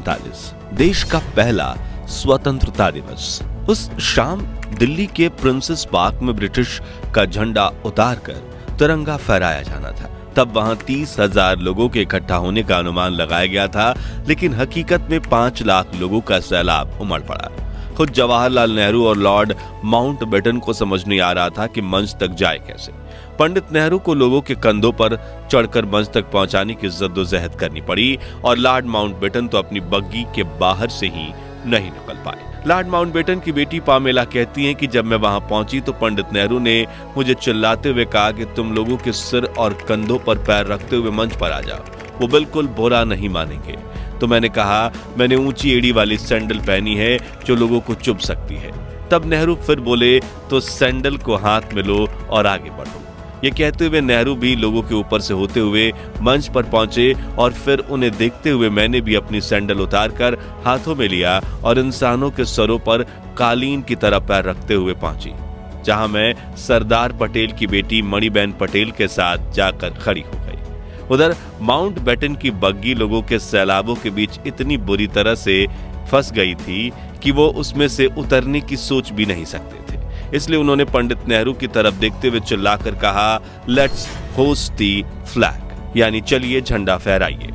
1947 देश का पहला स्वतंत्रता दिवस। उस शाम दिल्ली के प्रिंसेस पार्क में ब्रिटिश का झंडा उतारकर तिरंगा फहराया जाना था। तब वहां 30,000 लोगों के इकट्ठा होने का अनुमान लगाया गया था, लेकिन हकीकत में 5 लाख लोगों का सैलाब उमड़ पड़ा। खुद जवाहरलाल नेहरू और लॉर्ड माउंटबेटन को समझ नहीं आ रहा था कि मंच तक जाए कैसे। पंडित नेहरू को लोगों के कंधों पर चढ़कर मंच तक पहुंचाने की जद्दोजहद करनी पड़ी और लॉर्ड माउंटबेटन तो अपनी बग्गी के बाहर से ही नहीं निकल पाए। लॉर्ड माउंटबेटन की बेटी पामेला कहती हैं कि जब मैं वहां पहुंची तो पंडित नेहरू ने मुझे चिल्लाते हुए कहा कि तुम लोगों के सिर और कंधों पर पैर रखते हुए मंच पर आ जाओ, वो बिल्कुल बुरा नहीं मानेंगे। तो मैंने कहा, मैंने ऊंची एड़ी वाली सैंडल पहनी है जो लोगों को चुभ सकती है। तब नेहरू फिर बोले, तो सैंडल को हाथ में लो और आगे बढ़ो। ये कहते हुए नेहरू भी लोगों के ऊपर से होते हुए मंच पर पहुंचे और फिर उन्हें देखते हुए मैंने भी अपनी सैंडल उतारकर हाथों में लिया और इंसानों के सरों पर कालीन की तरह पैर रखते हुए पहुंची, जहां मैं सरदार पटेल की बेटी मणिबेन पटेल के साथ जाकर खड़ी हो गई। उधर माउंटबेटन की बग्गी लोगों के सैलाबों के बीच इतनी बुरी तरह से फंस गई थी कि वो उसमें से उतरने की सोच भी नहीं सकते थे। इसलिए उन्होंने पंडित नेहरू की तरफ देखते हुए चिल्लाकर कहा, लेट्स होस्ट दी फ्लैग, यानी चलिए झंडा फहराइए।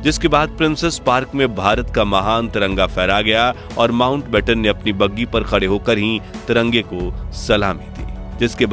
जिसके बाद प्रिंसेस पार्क में भारत का महान तिरंगा फहरा गया और माउंटबेटन ने अपनी बग्गी पर खड़े होकर ही तिरंगे को सलामी दी। जिसके